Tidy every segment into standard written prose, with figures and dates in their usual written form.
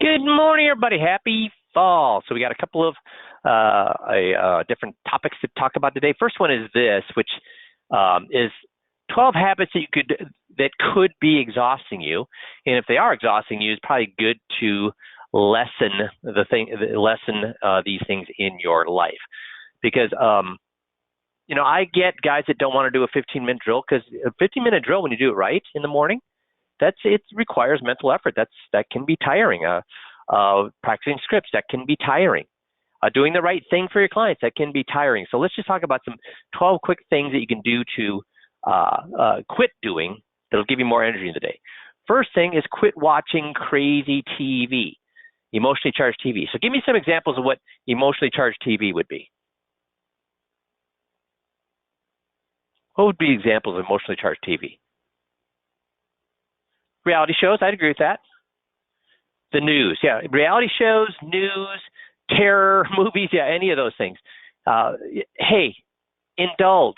Good morning, everybody. Happy fall. So we got a couple of different topics to talk about today. First one is this, which is 12 habits that could be exhausting you, and if they are exhausting you, it's probably good to lessen these things in your life. Because I get guys that don't want to do a 15-minute drill, because a 15-minute drill, when you do it right in the morning, it requires mental effort. That can be tiring. Practicing scripts, that can be tiring. Doing the right thing for your clients, that can be tiring. So let's just talk about some 12 quick things that you can do to quit doing that'll give you more energy in the day. First thing is quit watching crazy TV, emotionally charged TV. So give me some examples of what emotionally charged TV would be. What would be examples of emotionally charged TV? Reality shows, I'd agree with that. The news, yeah. Reality shows, news, terror movies, yeah, any of those things. Hey, indulge.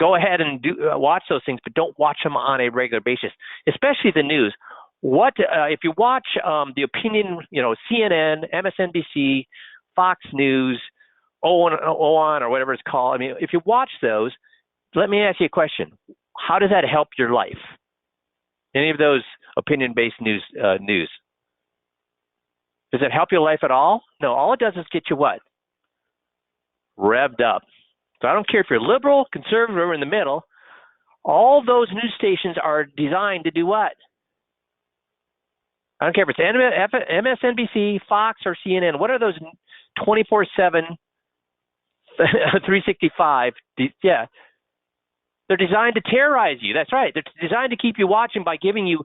Go ahead and watch those things, but don't watch them on a regular basis, especially the news. If you watch the opinion, CNN, MSNBC, Fox News, OAN, or whatever it's called. I mean, if you watch those, let me ask you a question. How does that help your life? Any of those opinion-based news? Does it help your life at all? No, all it does is get you what? Revved up. So I don't care if you're liberal, conservative, or in the middle. All those news stations are designed to do what? I don't care if it's MSNBC, Fox, or CNN. What are those 24/7, 365? Yeah. They're designed to terrorize you. That's right. They're designed to keep you watching by giving you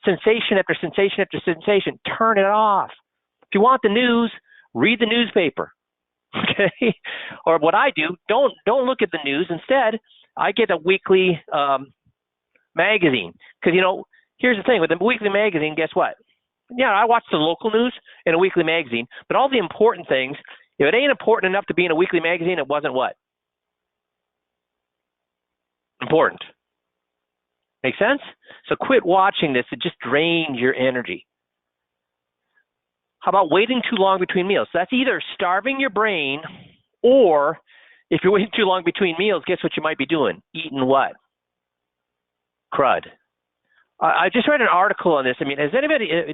sensation after sensation after sensation. Turn it off. If you want the news, read the newspaper. Okay? Or what I do, don't look at the news. Instead, I get a weekly magazine. Because, here's the thing. With a weekly magazine, guess what? Yeah, I watch the local news in a weekly magazine. But all the important things, if it ain't important enough to be in a weekly magazine, it wasn't what? Important. Make sense? So quit watching this. It just drains your energy. How about waiting too long between meals? So that's either starving your brain, or if you're waiting too long between meals, guess what you might be doing? Eating what? Crud. I just read an article on this. I mean, has anybody...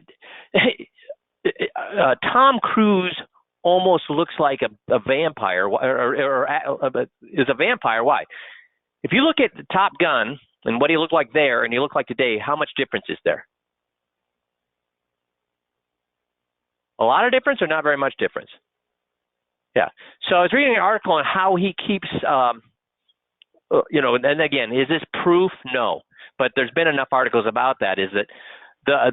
Tom Cruise almost looks like a vampire, or is a vampire. Why? If you look at Top Gun and what he looked like there and he looked like today, how much difference is there? A lot of difference or not very much difference? Yeah. So I was reading an article on how he keeps, and again, is this proof? No. But there's been enough articles about that, is that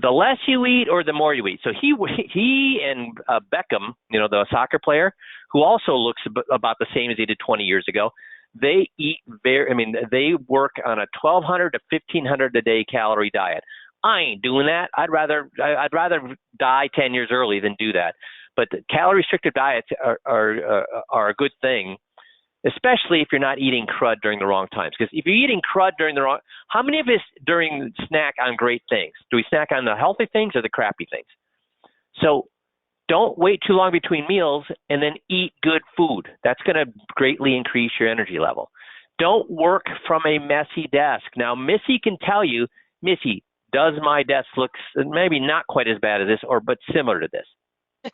the less you eat or the more you eat. So he and Beckham, the soccer player, who also looks about the same as he did 20 years ago, they eat they work on a 1,200 to 1,500 a day calorie diet. I ain't doing that. I'd rather die 10 years early than do that. But calorie restricted diets are a good thing, especially if you're not eating crud during the wrong times. Because if you're eating crud how many of us snack on great things? Do we snack on the healthy things or the crappy things? So don't wait too long between meals, and then eat good food. That's going to greatly increase your energy level. Don't work from a messy desk. Now, Missy can tell you, Missy, does my desk look maybe not quite as bad as this, but similar to this?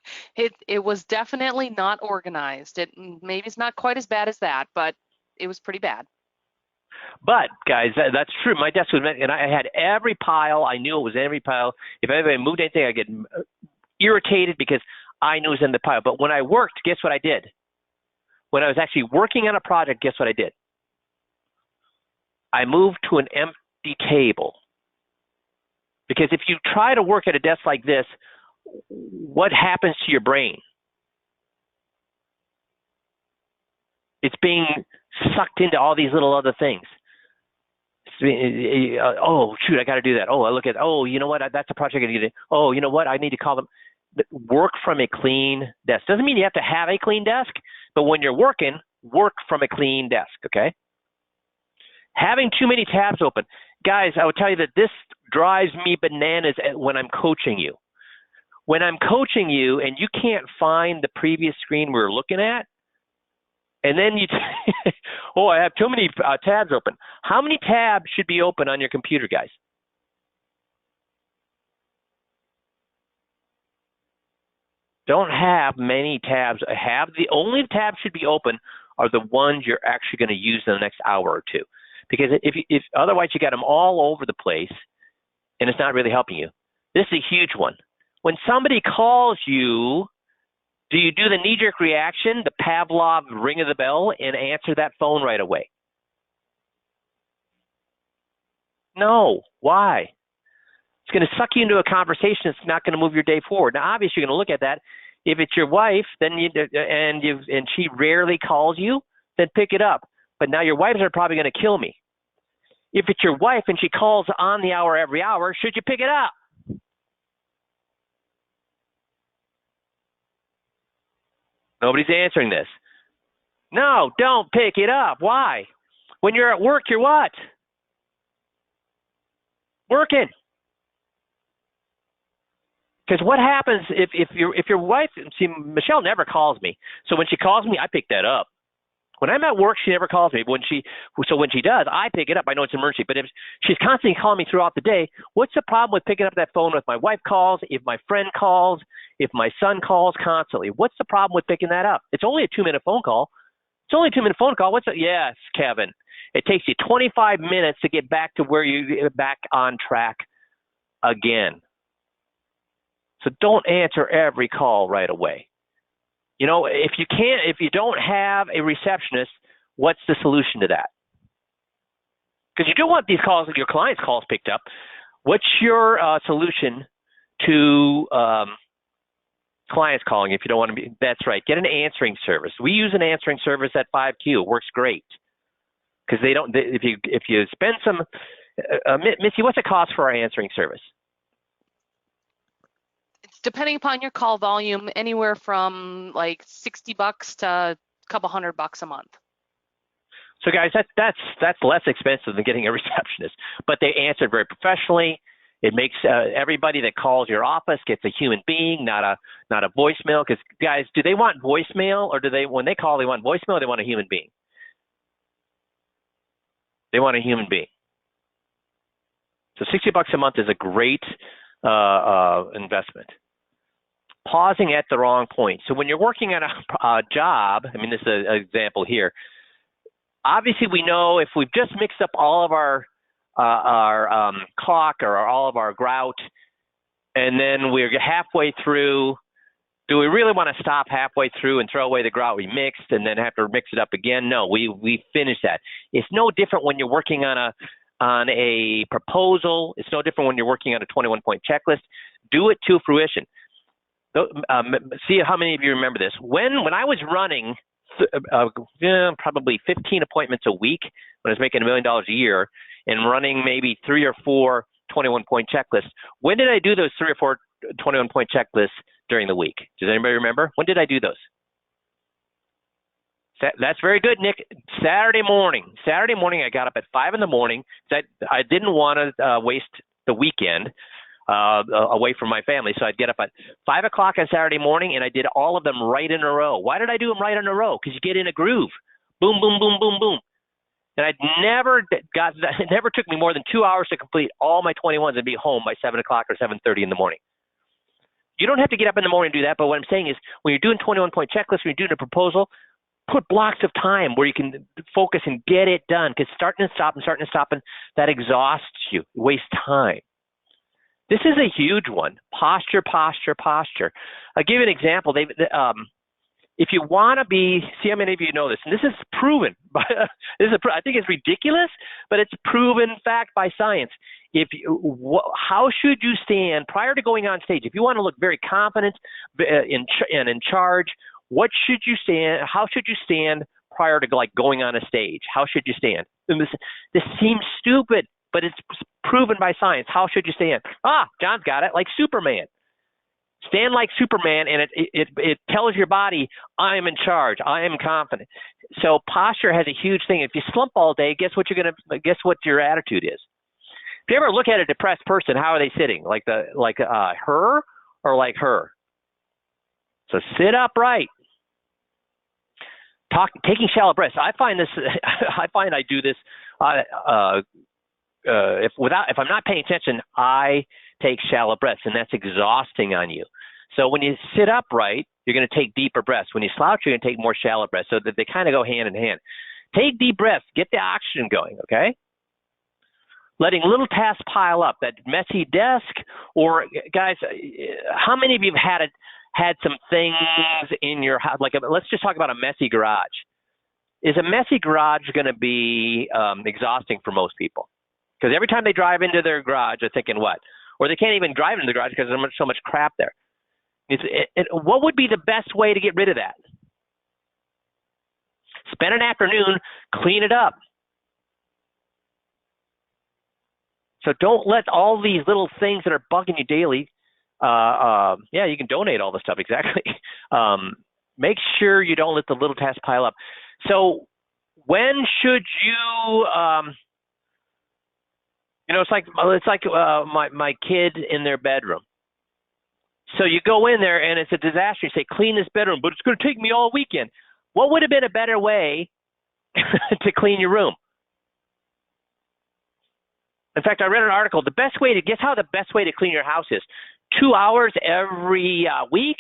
It was definitely not organized. Maybe it's not quite as bad as that, but it was pretty bad. But guys, that's true. My desk was, and I had every pile. I knew it was in every pile. If anybody moved anything, I get irritated because I knew it was in the pile. But when I worked, guess what I did? When I was actually working on a project, guess what I did? I moved to an empty table. Because if you try to work at a desk like this, what happens to your brain? It's being sucked into all these little other things. Oh, shoot, I got to do that. Oh, I look at, you know what? That's a project I need to do. Oh, you know what? I need to call them. Work from a clean desk. Doesn't mean you have to have a clean desk, but when you're working, work from a clean desk, okay? Having too many tabs open. Guys, I would tell you that this drives me bananas when I'm coaching you. when I'm coaching you and you can't find the previous screen we were looking at, and then oh, I have too many tabs open. How many tabs should be open on your computer, guys? Don't have many tabs. The only tabs should be open are the ones you're actually going to use in the next hour or two. Because if otherwise you got them all over the place and it's not really helping you. This is a huge one. When somebody calls you, do you do the knee-jerk reaction, the Pavlov ring of the bell, and answer that phone right away? No. Why? It's going to suck you into a conversation that's not going to move your day forward. Now, obviously, you're going to look at that. If it's your wife, then and she rarely calls you, then pick it up. But now your wives are probably going to kill me. If it's your wife and she calls on the hour every hour, should you pick it up? Nobody's answering this. No, don't pick it up. Why? When you're at work, you're what? Working. Because what happens if your wife, see, Michelle never calls me. So when she calls me, I pick that up. When I'm at work, she never calls me. When she does, I pick it up. I know it's an emergency. But if she's constantly calling me throughout the day, what's the problem with picking up that phone if my wife calls, if my friend calls, if my son calls constantly? What's the problem with picking that up? It's only a 2-minute phone call. It's only a 2-minute phone call. Yes, Kevin. It takes you 25 minutes to get back to where you back on track again. So don't answer every call right away. You know, if you don't have a receptionist, what's the solution to that? Because you don't want these calls, your clients' calls picked up. What's your solution to clients calling if you don't want to be? That's right. Get an answering service. We use an answering service at 5Q. It works great because if you spend some, Missy, what's the cost for our answering service? Depending upon your call volume, anywhere from like $60 to a couple $100 a month. So guys, that's less expensive than getting a receptionist, but they answer very professionally. It makes everybody that calls your office gets a human being, not a voicemail. Because guys, do they want voicemail, or do they, when they call, they want voicemail, or they want a human being? They want a human being. So $60 a month is a great investment. Pausing at the wrong point. So when you're working on a job, I mean, this is an example here. Obviously, we know if we've just mixed up all of our caulk or all of our grout, and then we're halfway through, do we really want to stop halfway through and throw away the grout we mixed and then have to mix it up again? No, we finish that. It's no different when you're working on a proposal. It's no different when you're working on a 21-point checklist. Do it to fruition. See how many of you remember this. When I was running probably 15 appointments a week when I was making $1 million a year and running maybe 3 or 4 21-point checklists, when did I do those 3 or 4 21-point checklists during the week? Does anybody remember? When did I do those? That's very good, Nick. Saturday morning. I got up at 5 in the morning. I didn't want to waste the weekend away from my family. So I'd get up at 5 o'clock on Saturday morning, and I did all of them right in a row. Why did I do them right in a row? Because you get in a groove. Boom, boom, boom, boom, boom. And it never took me more than 2 hours to complete all my 21s and be home by 7 o'clock or 7:30 in the morning. You don't have to get up in the morning and do that, but what I'm saying is when you're doing 21-point checklists, when you're doing a proposal, put blocks of time where you can focus and get it done, because starting and stopping, that exhausts you, waste time. This is a huge one. Posture. I'll give you an example. If you want to be, see how many of you know this, and this is proven. I think it's ridiculous, but it's proven fact by science. How should you stand prior to going on stage? If you want to look very confident and in charge, what should you stand? How should you stand prior to going on a stage? How should you stand? And this seems stupid, but it's proven by science. How should you stand? John's got it, like Superman. Stand like Superman, and it tells your body, I am in charge. I am confident. So posture has a huge thing. If you slump all day, guess what your attitude is? If you ever look at a depressed person, how are they sitting? Like her or like her? So sit upright. Taking shallow breaths. I find I do this. If I'm not paying attention, I take shallow breaths, and that's exhausting on you. So when you sit upright, you're going to take deeper breaths. When you slouch, you're going to take more shallow breaths, so that they kind of go hand in hand. Take deep breaths. Get the oxygen going, okay? Letting little tasks pile up. That messy desk, or guys, how many of you have had some things in your house? Let's just talk about a messy garage. Is a messy garage going to be exhausting for most people? Because every time they drive into their garage, they're thinking what? Or they can't even drive into the garage because there's so much crap there. What would be the best way to get rid of that? Spend an afternoon, clean it up. So don't let all these little things that are bugging you daily, you can donate all the stuff, exactly. Make sure you don't let the little tasks pile up. So when should you, it's like my kid in their bedroom. So you go in there and it's a disaster. You say, clean this bedroom, but it's going to take me all weekend. What would have been a better way to clean your room? In fact, I read an article. Guess how the best way to clean your house is? 2 hours every week,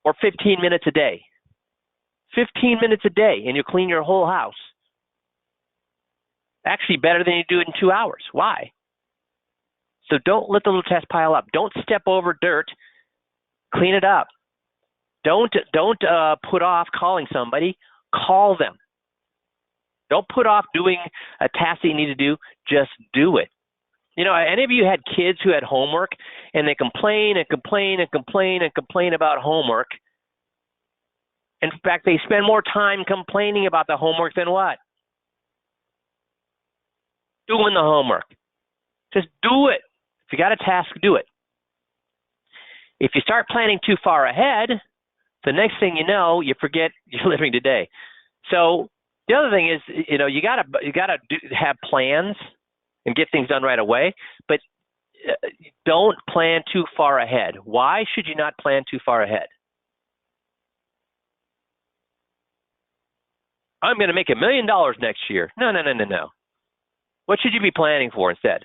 or 15 minutes a day? 15 minutes a day, and you'll clean your whole house. Actually, better than you do it in 2 hours. Why? So don't let the little tasks pile up. Don't step over dirt. Clean it up. Don't put off calling somebody. Call them. Don't put off doing a task that you need to do. Just do it. Any of you had kids who had homework and they complain and complain and complain and complain about homework? In fact, they spend more time complaining about the homework than what? Doing the homework. Just do it. If you got a task, do it. If you start planning too far ahead, the next thing you know, you forget you're living today. So the other thing is, you gotta have plans and get things done right away, but don't plan too far ahead. Why should you not plan too far ahead? I'm going to make $1 million next year. No. What should you be planning for instead?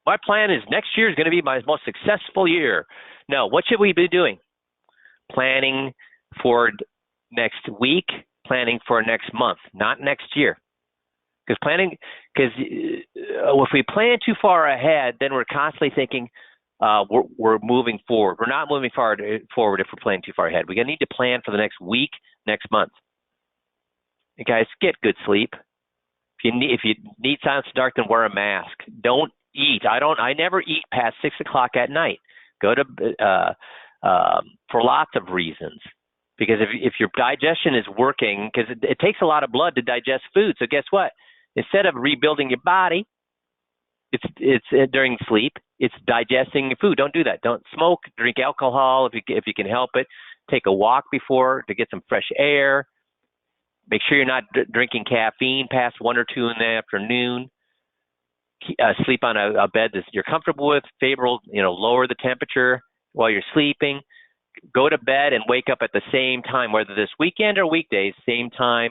My plan is next year is going to be my most successful year. No, what should we be doing? Planning for next week, planning for next month, not next year. Because if we plan too far ahead, then we're constantly thinking we're moving forward. We're not moving forward if we're planning too far ahead. We're going to need to plan for the next week, next month. And guys, get good sleep. If you need silence in the dark, then wear a mask. Don't eat. I never eat past 6 o'clock at night. Go to for lots of reasons. Because if your digestion is working, because it takes a lot of blood to digest food. So guess what? Instead of rebuilding your body, it's during sleep, it's digesting your food. Don't do that. Don't smoke, drink alcohol if you can help it. Take a walk before to get some fresh air. Make sure you're not drinking caffeine past 1 or 2 in the afternoon. Sleep on a bed that you're comfortable with. Favorable, lower the temperature while you're sleeping. Go to bed and wake up at the same time, whether this weekend or weekdays, same time.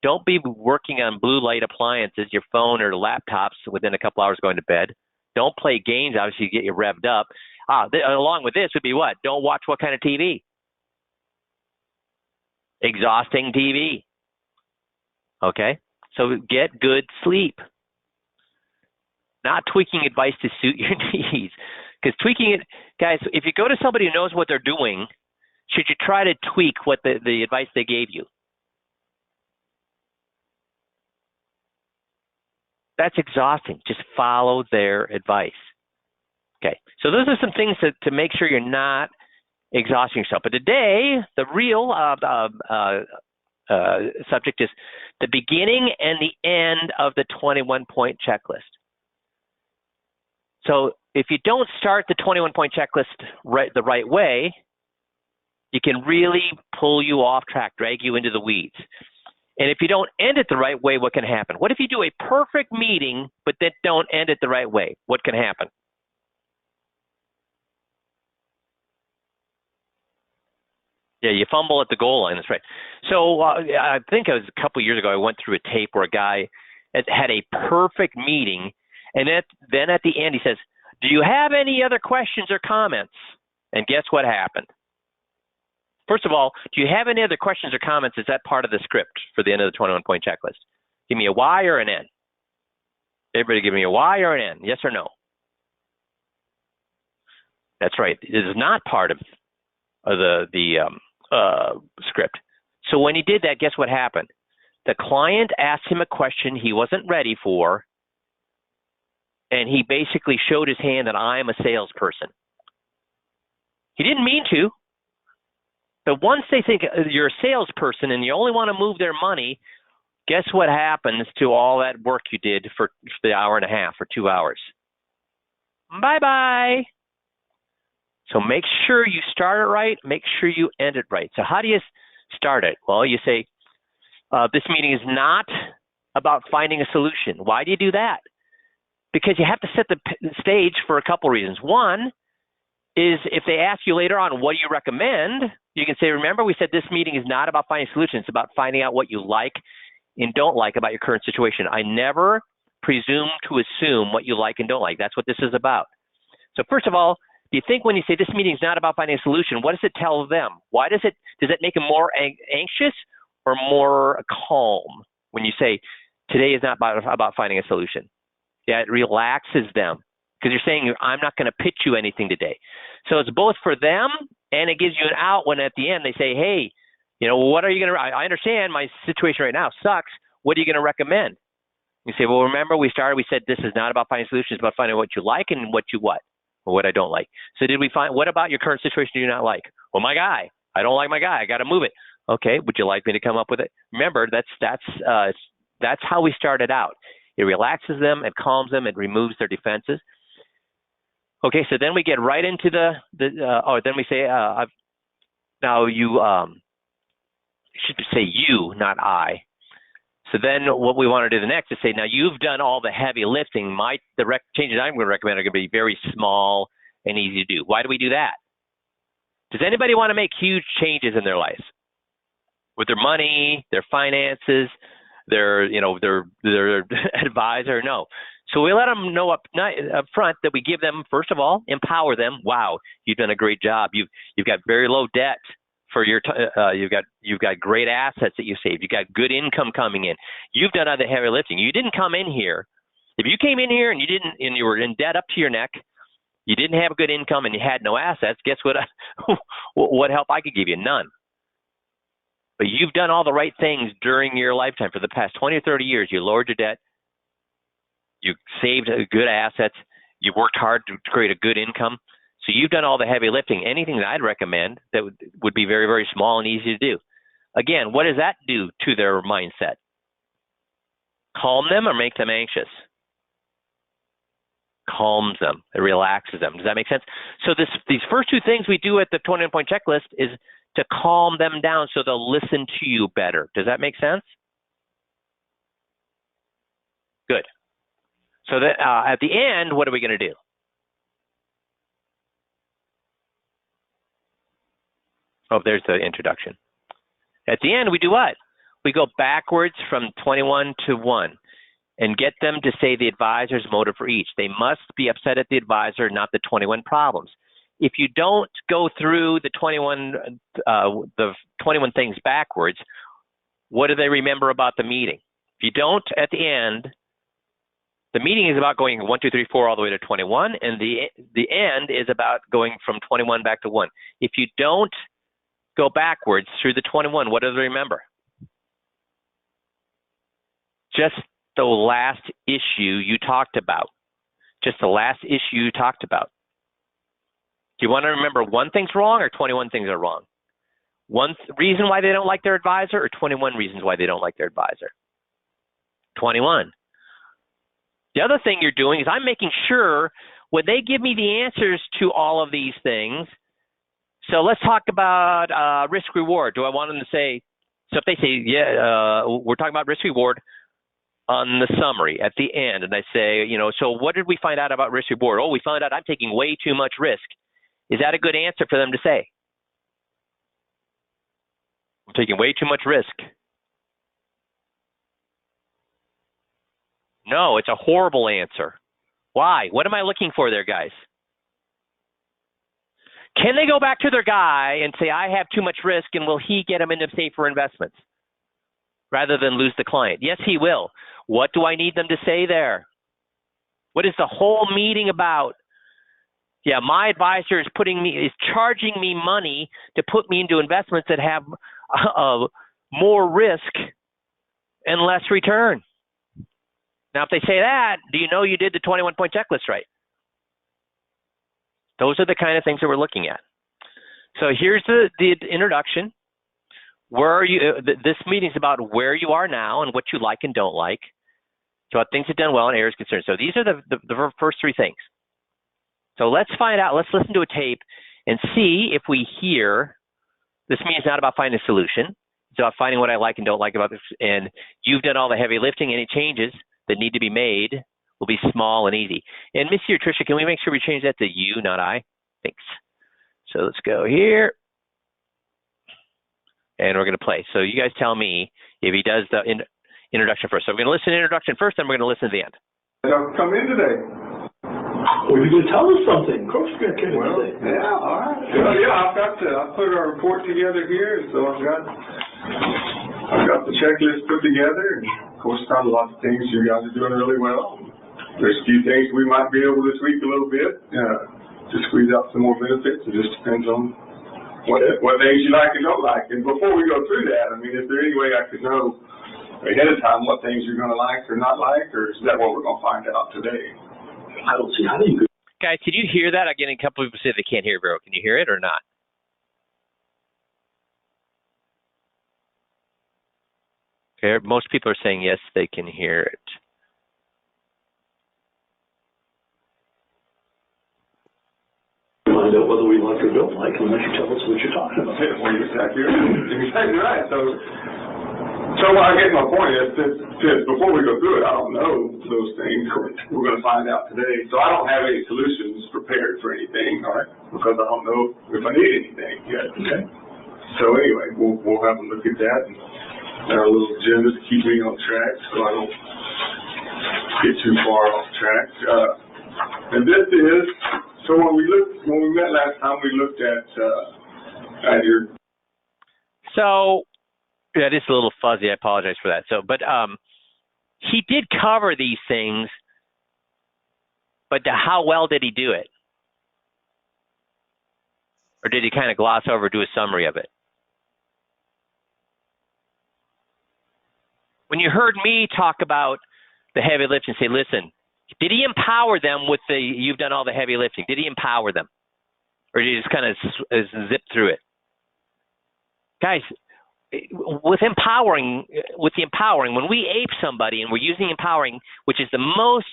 Don't be working on blue light appliances, your phone or laptops within a couple hours going to bed. Don't play games, obviously, to get you revved up. Along with this would be what? Don't watch what kind of TV? Exhausting TV. Okay? So get good sleep. Not tweaking advice to suit your needs. Because tweaking it, guys, if you go to somebody who knows what they're doing, should you try to tweak what the advice they gave you? That's exhausting. Just follow their advice. Okay, so those are some things to make sure you're not exhausting yourself. But today, the real subject is the beginning and the end of the 21-point checklist. So if you don't start the 21-point checklist the right way, you can really pull you off track, drag you into the weeds. And if you don't end it the right way, what can happen? What if you do a perfect meeting, but then don't end it the right way? What can happen? Yeah, you fumble at the goal line. That's right. So I think it was a couple of years ago, I went through a tape where a guy had a perfect meeting, and then at the end he says, "Do you have any other questions or comments?" And guess what happened? First of all, do you have any other questions or comments? Is that part of the script for the end of the 21-point checklist? Give me a Y or an N. Everybody give me a Y or an N. Yes or no? That's right. It is not part of the script. So when he did that, guess what happened? The client asked him a question he wasn't ready for, and he basically showed his hand that I'm a salesperson. He didn't mean to, but once they think you're a salesperson and you only want to move their money, guess what happens to all that work you did for the hour and a half or 2 hours? Bye-bye. So make sure you start it right. Make sure you end it right. So how do you start it? Well, you say, this meeting is not about finding a solution. Why do you do that? Because you have to set the stage for a couple reasons. One is if they ask you later on, what do you recommend? You can say, remember, we said this meeting is not about finding solutions. It's about finding out what you like and don't like about your current situation. I never presume to assume what you like and don't like. That's what this is about. So first of all, do you think when you say this meeting is not about finding a solution, what does it tell them? Why does it make them more anxious or more calm when you say today is not about finding a solution? Yeah, it relaxes them because you're saying I'm not going to pitch you anything today. So it's both for them and it gives you an out when at the end they say, hey, you know, what are you going to, I understand my situation right now sucks. What are you going to recommend? You say, well, remember we said this is not about finding solutions, it's about finding what you like and what you what? Or what I don't like. So what about your current situation do you not like? Well, my guy, I don't like my guy. I got to move it. Okay, would you like me to come up with it? Remember, that's how we started out. It relaxes them, it calms them, it removes their defenses. Okay, so then we get right into then we say, now you should say you, not I. So then what we want to do the next is say, now you've done all the heavy lifting. The changes I'm going to recommend are going to be very small and easy to do. Why do we do that? Does anybody want to make huge changes in their lives? With their money, their finances, their advisor? No. So we let them know up front that we give them, first of all, empower them. Wow, you've done a great job. You've got very low debt. For your, you've got great assets that you saved. You've got good income coming in. You've done other heavy lifting. You didn't come in here. If you came in here and you were in debt up to your neck, you didn't have a good income and you had no assets, guess what? What help I could give you? None. But you've done all the right things during your lifetime for the past 20 or 30 years. You lowered your debt. You saved good assets. You worked hard to create a good income. So you've done all the heavy lifting. Anything that I'd recommend that would be very, very small and easy to do. Again, what does that do to their mindset? Calm them or make them anxious? Calms them. It relaxes them. Does that make sense? So these first two things we do at the 21-point checklist is to calm them down so they'll listen to you better. Does that make sense? Good. So that at the end, what are we going to do? Oh, there's the introduction. At the end, we do what? We go backwards from 21 to 1 and get them to say the advisor's motive for each. They must be upset at the advisor, not the 21 problems. If you don't go through the 21 things backwards, what do they remember about the meeting? If you don't, at the end, the meeting is about going 1, 2, 3, 4 all the way to 21, and the end is about going from 21 back to 1. If you don't go backwards through the 21, what do they remember? Just the last issue you talked about. Just the last issue you talked about. Do you want to remember one thing's wrong or 21 things are wrong? One reason why they don't like their advisor or 21 reasons why they don't like their advisor? 21. The other thing you're doing is I'm making sure when they give me the answers to all of these things. So let's talk about risk reward. Do I want them to say, so if they say, yeah, we're talking about risk reward on the summary at the end, and I say, so what did we find out about risk reward? Oh, we found out I'm taking way too much risk. Is that a good answer for them to say? I'm taking way too much risk. No, it's a horrible answer. Why? What am I looking for there, guys? Can they go back to their guy and say, I have too much risk, and will he get them into safer investments rather than lose the client? Yes, he will. What do I need them to say there? What is the whole meeting about? Yeah, my advisor is charging me money to put me into investments that have more risk and less return. Now, if they say that, do you know you did the 21-point checklist right? Those are the kind of things that we're looking at. So here's the introduction. Where are you? This meeting is about where you are now and what you like and don't like. So what things have done well and areas concerned. So these are the first three things. So let's find out. Let's listen to a tape and see if we hear. This meeting is not about finding a solution. It's about finding what I like and don't like about this. And you've done all the heavy lifting. Any changes that need to be made will be small and easy. And Missy or Tricia, can we make sure we change that to you, not I? Thanks. So let's go here. And we're going to play. So you guys tell me if he does the introduction first. So we're going to listen to the introduction first, then we're going to listen to the end. Come in today. Well, you're going to tell us something. Of course you're going to come in today. Yeah, all right. Well, yeah, I put our report together here, so I've got the checklist put together, and of course, found lots of things you guys are doing really well. There's a few things we might be able to tweak a little bit to squeeze out some more benefits. It just depends on what things you like and don't like. And before we go through that, I mean, is there any way I could know ahead of time what things you're going to like or not like, or is that what we're going to find out today? I don't see how you could. Guys, can you hear that? I'm getting a couple people say they can't hear it, bro. Can you hear it or not? Okay, most people are saying yes, they can hear it. Find out whether we like or don't like unless you tell us what you're talking about. Well, you're exactly right. So I guess my point is that before we go through it, I don't know those things. We're going to find out today. So I don't have any solutions prepared for anything, all right? Because I don't know if I need anything yet. Okay. So anyway, we'll have a look at that and our little agenda to keep me on track so I don't get too far off track. And this is so when we met last time, we looked at your. So. Yeah, it is a little fuzzy. I apologize for that. So, but he did cover these things, but how well did he do it? Or did he kind of gloss over, do a summary of it? When you heard me talk about the heavy lifting, say, listen, did he empower them with you've done all the heavy lifting? Did he empower them? Or did he just kind of zip through it? Guys, with the empowering, when we ape somebody and we're using empowering, which is the most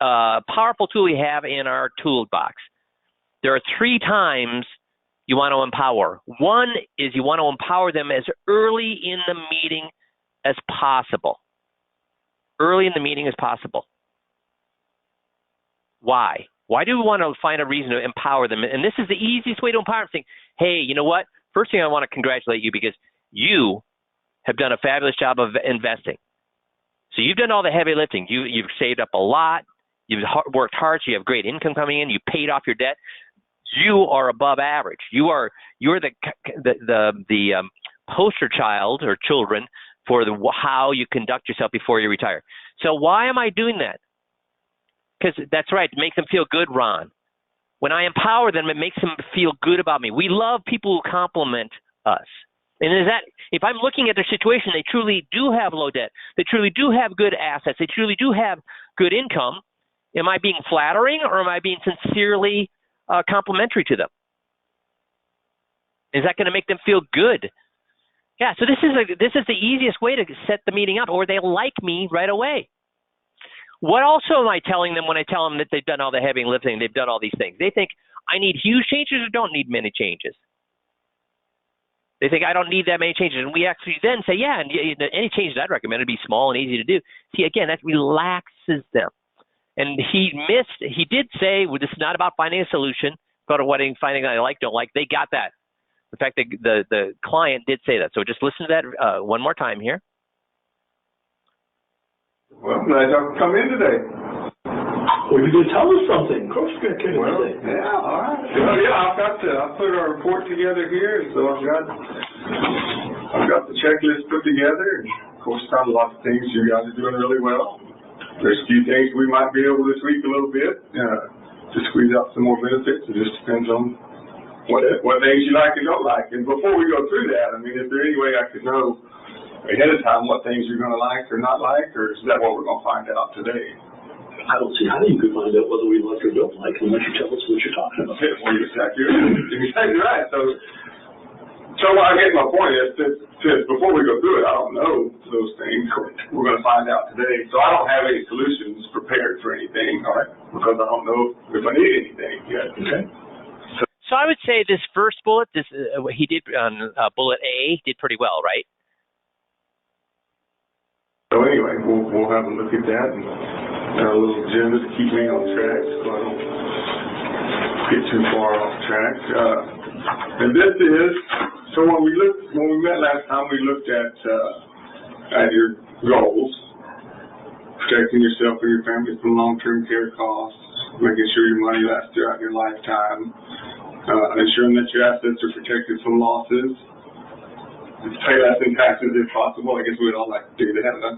powerful tool we have in our toolbox, there are 3 times you want to empower. One is you want to empower them as early in the meeting as possible. Early in the meeting as possible. Why? Why do we want to find a reason to empower them? And this is the easiest way to empower them. Saying, hey, you know what? First thing, I want to congratulate you because you have done a fabulous job of investing. So you've done all the heavy lifting. You've saved up a lot. You've worked hard. So you have great income coming in. You paid off your debt. You are above average. You're the poster child or children for how you conduct yourself before you retire. So why am I doing that? Because that's right. To make them feel good, Ron. When I empower them, it makes them feel good about me. We love people who compliment us. And if I'm looking at their situation, they truly do have low debt. They truly do have good assets. They truly do have good income. Am I being flattering or am I being sincerely complimentary to them? Is that going to make them feel good? Yeah. So this is the easiest way to set the meeting up, or they like me right away. What also am I telling them when I tell them that they've done all the heavy lifting, they've done all these things? They think I need huge changes or don't need many changes. They think I don't need that many changes. And we actually then say, yeah, and any changes I'd recommend would be small and easy to do. See, again, that relaxes them. And he did say, well, this is not about finding a solution, but finding I like, don't like. They got that. In fact, the client did say that. So just listen to that one more time here. Well, glad y'all could come in today. Well, you can tell us something. Of course, we're going to tell you Well, today. yeah, all right. Well, yeah, I put our report together here, so I've got the checklist put together. And of course, found a lot of things you guys are doing really well. There's a few things we might be able to tweak a little bit to squeeze out some more benefits. It just depends on what things you like and don't like. And before we go through that, I mean, is there any way I could know ahead of time what things you're going to like or not like, or is that what we're going to find out today? I don't see how you could find out whether we like or don't like unless you tell us what you're talking about. Well, you're exactly right. So I get my point is that before we go through it, I don't know those things. We're going to find out today. So I don't have any solutions prepared for anything, all right? Because I don't know if I need anything yet. Okay. So I would say this first bullet, he did on bullet A, did pretty well, right? So anyway, we'll have a look at that and got a little agenda to keep me on track so I don't get too far off track. And this is, so when we met last time, we looked at your goals, protecting yourself and your family from long-term care costs, making sure your money lasts throughout your lifetime, ensuring that your assets are protected from losses, pay less in taxes if possible. I guess we'd all like to do that, huh?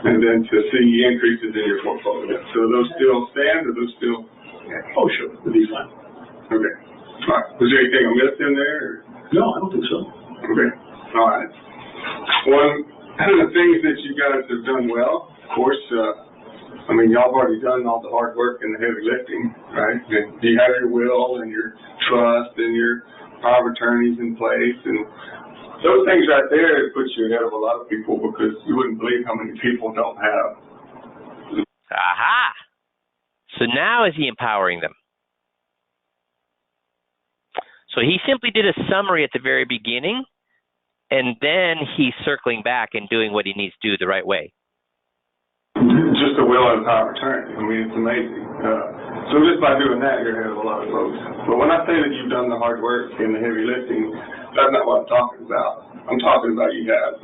And then to see increases in your portfolio. So those still stand, or those still? Oh, sure. It'll be fine. Okay. All right. Was there anything I missed in there? Or? No, I don't think so. Okay. All right. One of the things that you guys have done well, of course, I mean, y'all have already done all the hard work and the heavy lifting, right? And you have your will and your trust and your power of attorneys in place, and those things right there put you ahead of a lot of people because you wouldn't believe how many people don't have. Aha! So now is he empowering them? So he simply did a summary at the very beginning, and then he's circling back and doing what he needs to do the right way. Just a will and power of attorney. I mean, it's amazing. So just by doing that, you're ahead of a lot of folks. But when I say that you've done the hard work and the heavy lifting, that's not what I'm talking about. I'm talking about you have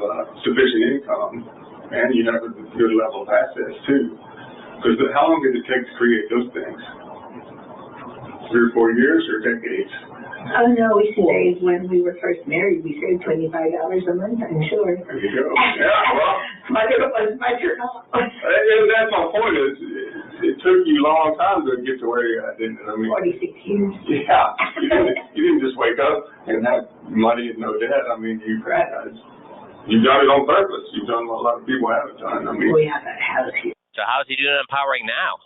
sufficient income and you have a good level of assets too. Because how long did it take to create those things? 3 or 4 years or decades? Oh, no, we saved when we were first married. We saved $25 a month, I'm sure. There you go. Yeah, well. Whether it was much or not. And that's my point is, it took you a long time to get to where you're at, didn't it? I mean, 46 years. Yeah. You didn't just wake up and have money and no debt. I mean, you've done it on purpose. You've done what a lot of people haven't done. I mean, We have a house here. So how's he doing empowering now?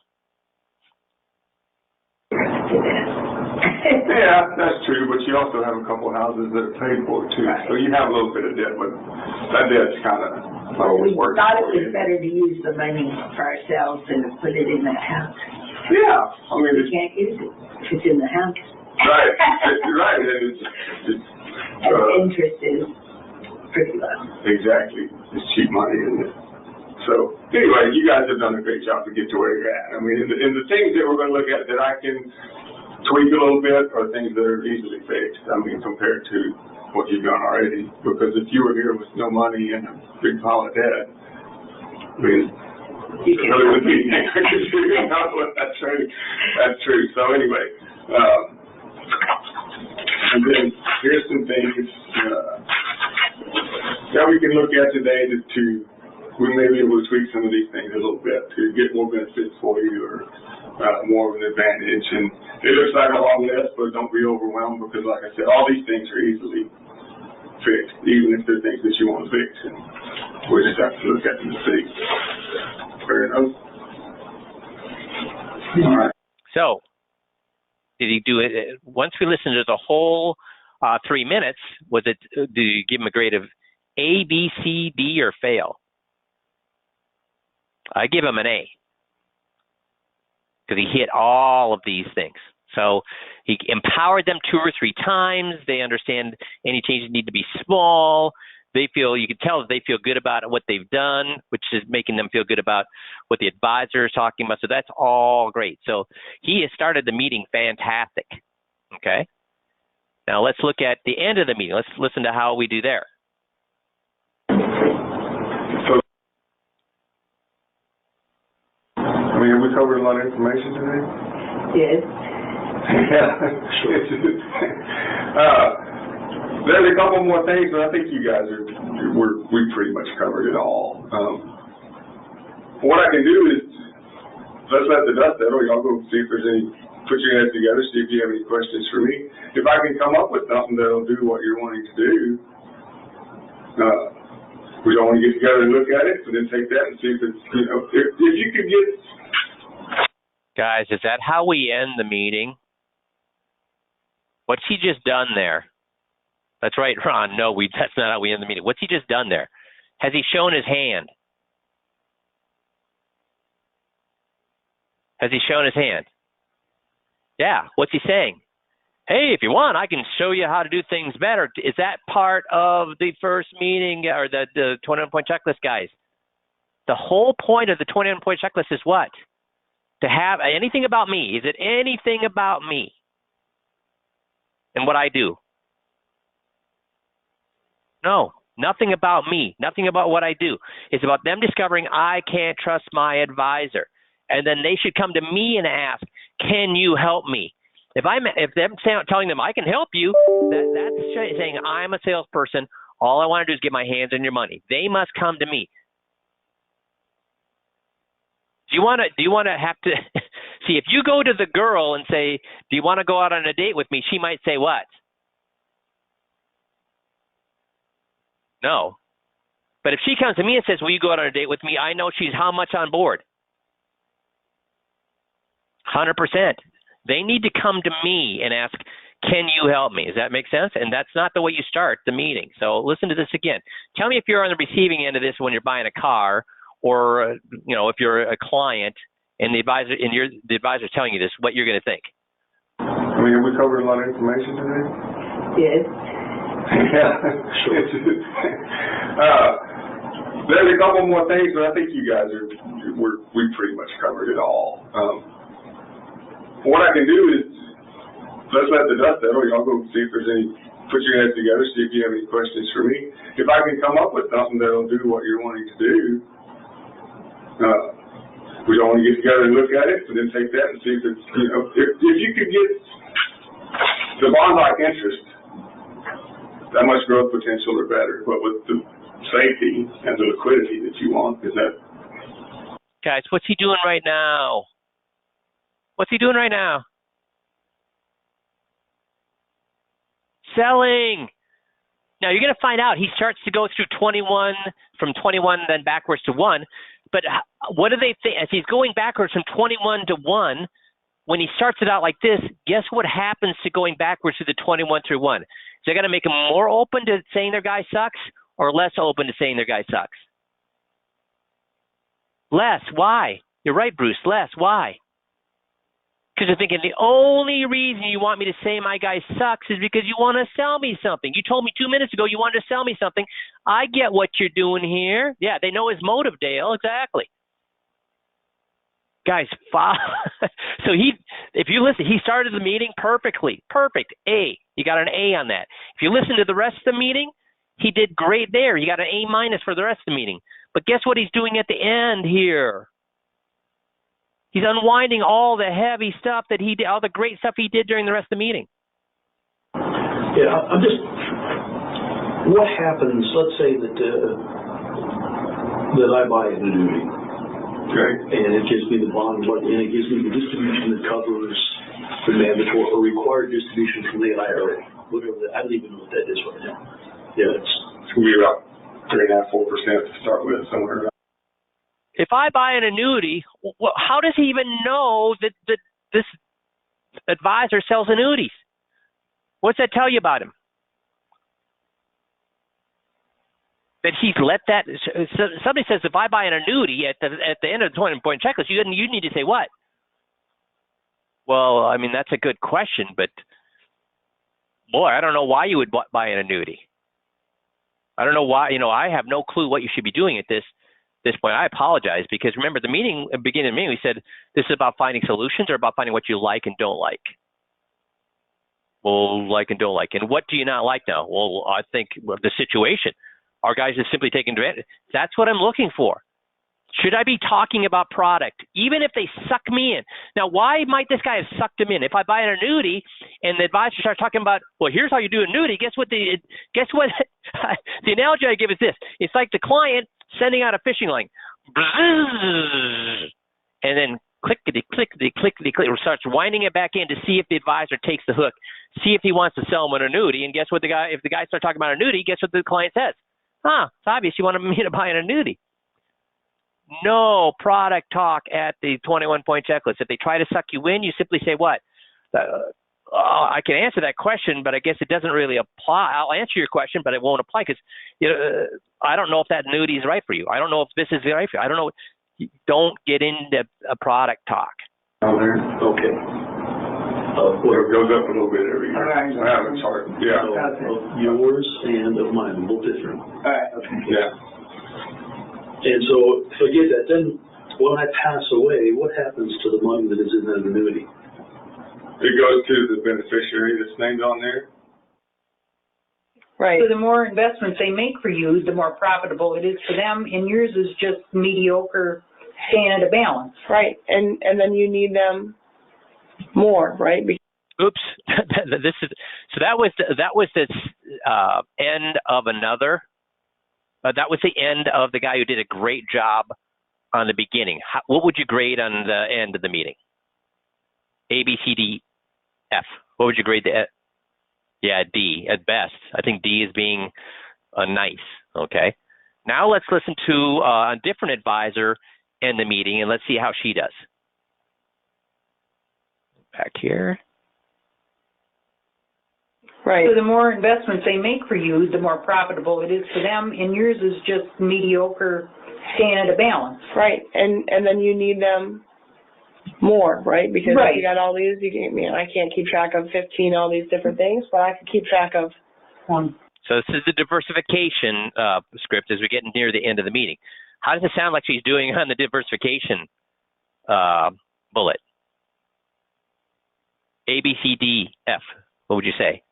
yeah, that's true, but you also have a couple of houses that are paid for too. Right. So you have a little bit of debt, but that debt's kind of Well, we working thought it for was you. better to use the money for ourselves than to put it in that house. Yeah, I mean, We it's can't use it if it's in the house. right. You're right, and it's And the interest is pretty low. exactly. It's cheap money, isn't it? So anyway, you guys have done a great job to get to where you're at. I mean, and the things that we're going to look at that I can tweak a little bit are things that are easily fixed. I mean, compared to what you've done already. Because if you were here with no money and a big pile of debt, I mean, You it really would be. can. That's true. That's true. So anyway, and then here's some things that we can look at today we may be able to tweak some of these things a little bit to get more benefits for you or more of an advantage. And it looks like a long list, but don't be overwhelmed because, like I said, all these things are easily fixed, even if they're things that you want to fix. And we just have to look at them and see. Fair enough. All right. So did he do it? Once we listened to the whole 3 minutes, did you give him a grade of A, B, C, D, or fail? I give him an A because he hit all of these things. So he empowered them 2 or 3 times. They understand any changes need to be small. They feel, you can tell that they feel good about what they've done, which is making them feel good about what the advisor is talking about. So that's all great. So he has started the meeting fantastic. Okay. Now let's look at the end of the meeting. Let's listen to how we do there. So, I mean, have we covered a lot of information today? Yes. There's a couple more things, but I think you guys we pretty much covered it all. What I can do is, let's let the dust settle. Y'all go see if there's any, put your heads together, see if you have any questions for me. If I can come up with something that'll do what you're wanting to do, we all want to get together and look at it, and then take that and see if it's, if you could get. Guys, is that how we end the meeting? What's he just done there? That's right, Ron. No, that's not how we end the meeting. What's he just done there? Has he shown his hand? Has he shown his hand? Yeah. What's he saying? Hey, if you want, I can show you how to do things better. Is that part of the first meeting or the 21-point checklist, guys? The whole point of the 21-point checklist is what? To have anything about me. Is it anything about me and what I do? No, nothing about me, nothing about what I do. It's about them discovering I can't trust my advisor. And then they should come to me and ask, can you help me? If them telling them I can help you, that's saying I'm a salesperson. All I want to do is get my hands on your money. They must come to me. Do you want to have to see if you go to the girl and say, do you want to go out on a date with me? She might say what? No. But if she comes to me and says, will you go out on a date with me? I know she's how much on board? 100%. They need to come to me and ask, can you help me? Does that make sense? And that's not the way you start the meeting. So listen to this again. Tell me if you're on the receiving end of this when you're buying a car, or if you're a client and the advisor's telling you this, what you're going to think. I mean, have we covered a lot of information today? Yes. There's a couple more things, but I think you guys we pretty much covered it all. What I can do is, let's let the dust settle. Y'all go see if there's any, put your heads together, see if you have any questions for me. If I can come up with something that'll do what you're wanting to do, we all want to get together and look at it, and then take that and see if it's, if you could get the bond-like interest, that much growth potential or better, but with the safety and the liquidity that you want, is that? Guys, what's he doing right now? What's he doing right now? Selling. Now you're going to find out he starts to go through 21, from 21 then backwards to 1. But what do they think? As he's going backwards from 21 to 1, when he starts it out like this, guess what happens to going backwards to the 21 through 1? Is that going to make them more open to saying their guy sucks or less open to saying their guy sucks? Less. Why? You're right, Bruce. Less. Why? Because you're thinking the only reason you want me to say my guy sucks is because you want to sell me something. You told me 2 minutes ago you wanted to sell me something. I get what you're doing here. Yeah, they know his motive, Dale. Exactly. Guys, so if you listen, he started the meeting perfectly. Perfect. A. You got an A on that. If you listen to the rest of the meeting, he did great there. You got an A- for the rest of the meeting. But guess what he's doing at the end here? He's unwinding all the heavy stuff that he did, all the great stuff he did during the rest of the meeting. Yeah, I'm just, what happens, let's say that I buy an annuity. Okay. And it gives me the bond, and it gives me the distribution that covers the mandatory or required distribution from the IRA. Whatever that, I don't even know what that is right now. Yeah, it's going to be about 3.5%, 4% to start with, somewhere around. If I buy an annuity, how does he even know that this advisor sells annuities? What's that tell you about him? That he's let that. Somebody says if I buy an annuity at the end of the 20-point checklist, you need to say what? Well, I mean that's a good question, but boy, I don't know why you would buy an annuity. I don't know why. I have no clue what you should be doing at this point. I apologize, because remember the beginning of the meeting, we said this is about finding solutions or about finding what you like and don't like. Well, like and don't like. And what do you not like now? Well, I think the situation. Our guys are simply taking advantage. That's what I'm looking for. Should I be talking about product, even if they suck me in? Now, why might this guy have sucked him in? If I buy an annuity and the advisor starts talking about, well, here's how you do an annuity, guess what? The analogy I give is this. It's like the client sending out a fishing line. And then clickety, starts winding it back in to see if the advisor takes the hook, see if he wants to sell him an annuity. And guess what? If the guy starts talking about an annuity, guess what the client says? It's obvious you want me to buy an annuity. No product talk at the 21-point checklist. If they try to suck you in, you simply say what? I can answer that question, but I guess it doesn't really apply. I'll answer your question, but it won't apply because I don't know if that annuity is right for you. I don't know if this is right for you. I don't know. Don't get into a product talk. Okay. It goes up a little bit every year. All right. I have a chart. Yeah. Of yours and of mine, a little different. All right, okay. Yeah. And so, if I get that, then when I pass away, what happens to the money that is in that annuity? It goes to the beneficiary that's named on there. Right. So the more investments they make for you, the more profitable it is for them, and yours is just mediocre, staying at a balance. Right. And then you need them more, right? Oops. That was the end of another. That was the end of the guy who did a great job on the beginning. What would you grade on the end of the meeting? A, B, C, D, F. What would you grade the? Yeah, D at best. I think D is being nice. Okay. Now let's listen to a different advisor in the meeting, and let's see how she does. Back here. Right. So the more investments they make for you, the more profitable it is for them, and yours is just mediocre, staying at a balance. Right. And then you need them more, right? Because Right. if you got all these, I can't keep track of 15, all these different things, but I can keep track of one. So this is the diversification script as we get near the end of the meeting. How does it sound like she's doing on the diversification bullet? A, B, C, D, F. What would you say?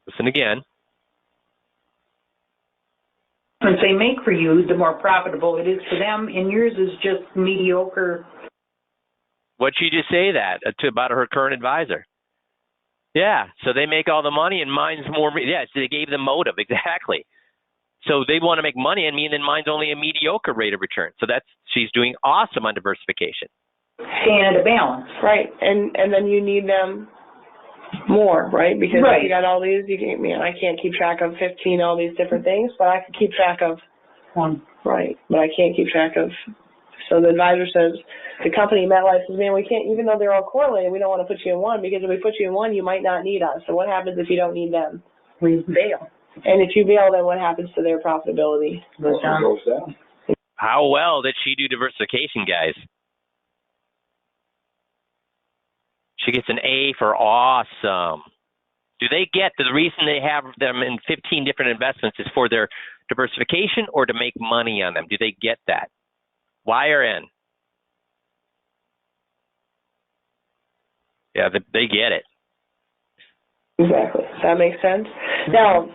Listen again. Investments they make for you, the more profitable it is for them, and yours is just mediocre. What'd she just say that about her current advisor? Yeah, so they make all the money and mine's more. Yeah, so they gave them motive, exactly. So they want to make money, and then mine's only a mediocre rate of return. So she's doing awesome on diversification. Staying at a balance. right. And then you need them more, right? Because Right. if you got all these, I can't keep track of 15, all these different things, but I can keep track of One. right. But I can't keep track of. So the advisor says, the company, MetLife says, man, we can't, even though they're all correlated, we don't want to put you in one because if we put you in one, you might not need us. So what happens if you don't need them? We bail. And if you bail, then what happens to their profitability? Goes down. Goes down. How well did she do diversification, guys? She gets an A for awesome. Do they get the reason they have them in 15 different investments is for their diversification or to make money on them? Do they get that? Y or N? Yeah, they get it. Exactly. Does that make sense? Now,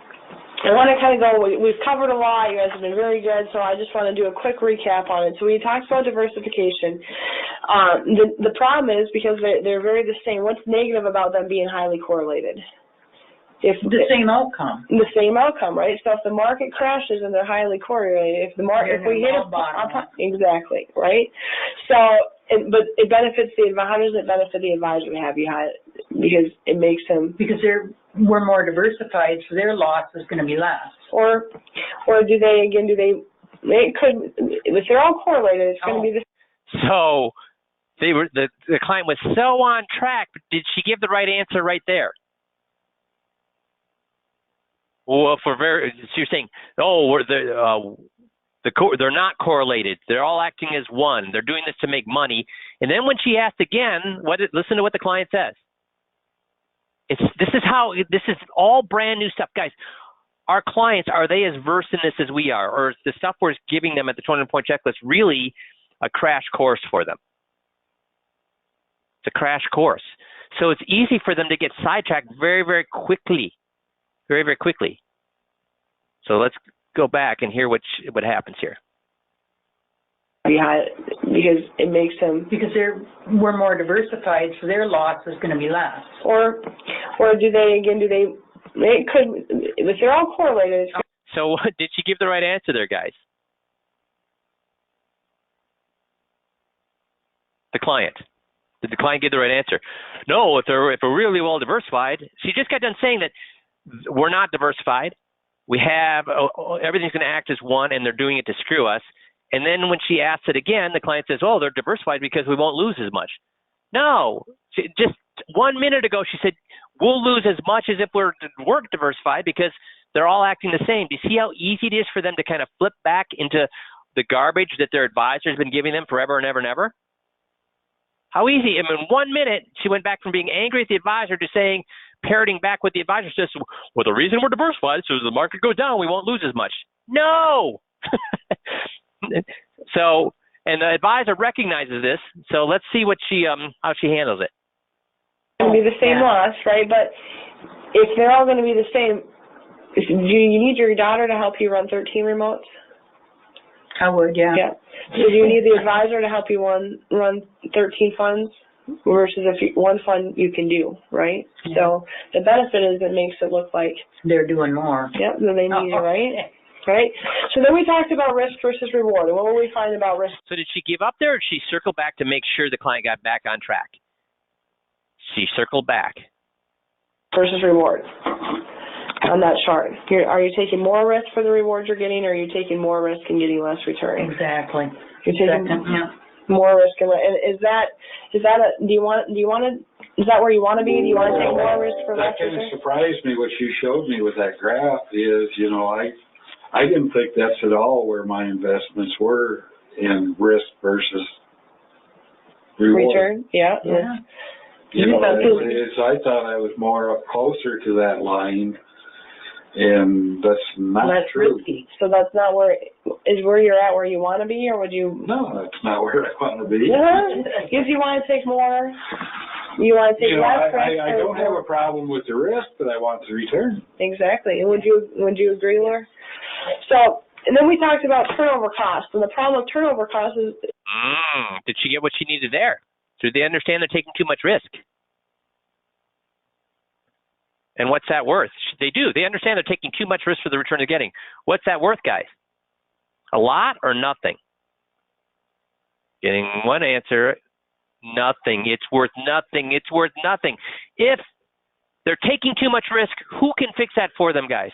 I want to kind of go, we've covered a lot. You guys have been very good, so I just want to do a quick recap on it. So we talked about diversification. The problem is, because they're very the same, what's negative about them being highly correlated? The same outcome. The same outcome, right? So if the market crashes and they're highly correlated, if we hit exactly, right? So, but it benefits how does it benefit the advisor to have you high? Because it makes them Because we're more diversified, so their loss is going to be less. or if they're all correlated, it's going to be the So the client was so on track, but did she give the right answer right there? Well, so you're saying, they're not correlated. They're all acting as one. They're doing this to make money. And then when she asked again, listen to what the client says. This is all brand new stuff, guys. Our clients, are they as versed in this as we are, or is the stuff we're giving them at the 200-point checklist really a crash course for them. It's a crash course. So it's easy for them to get sidetracked very, very quickly. Very, very quickly. So let's go back and hear what happens here. Yeah, because it makes them, Because we're more diversified, so their loss is gonna be less. or it could, if they're all correlated, it's So did she give the right answer there, guys? The client. Did the client give the right answer? No, if we're really well diversified, she just got done saying that we're not diversified. We have, everything's going to act as one, and they're doing it to screw us. And then when she asks it again, the client says, oh, they're diversified because we won't lose as much. No, just 1 minute ago, she said, we'll lose as much as if we're diversified because they're all acting the same. Do you see how easy it is for them to kind of flip back into the garbage that their advisor's been giving them forever and ever and ever? How easy. I mean, 1 minute, she went back from being angry at the advisor to saying, parroting back what the advisor says, well, the reason we're diversified is so as the market goes down, we won't lose as much. No! So, and the advisor recognizes this, so let's see what how she handles it. going to be the same loss, right? But if they're all going to be the same, do you need your daughter to help you run 13 remotes? I would, yeah. Yeah. So do you need the advisor to help you run 13 funds versus one fund you can do, right? Yeah. So the benefit is it makes it look like They're doing more. yeah, then they need you, right? Right. So then we talked about risk versus reward. And what will we find about risk? So did she give up there, or did she circle back to make sure the client got back on track? She circled back. Versus reward on that chart. Are you taking more risk for the rewards you're getting, or are you taking more risk and getting less return? Exactly. You're taking Yeah. more risk and is that is that where you want to be? Do you want to take more risk for less That kind of return? surprised me, what you showed me with that graph is, I didn't think that's at all where my investments were in risk versus reward. Return? Yeah. Yeah. I thought I was more up closer to that line, and that's not Less true. risky. So that's not where you're at where you want to be, or would you? No, that's not where I want to be. If you want to take more, you want to take less risk. I don't have a problem with the risk, but I want the return. Exactly. And would you agree, Laura? So, and then we talked about turnover costs, and the problem with turnover costs is. Did she get what she needed there? Do they understand they're taking too much risk? And what's that worth? They do. They understand they're taking too much risk for the return they're getting. What's that worth, guys? A lot or nothing? Getting one answer, nothing. It's worth nothing. It's worth nothing. If they're taking too much risk, who can fix that for them, guys?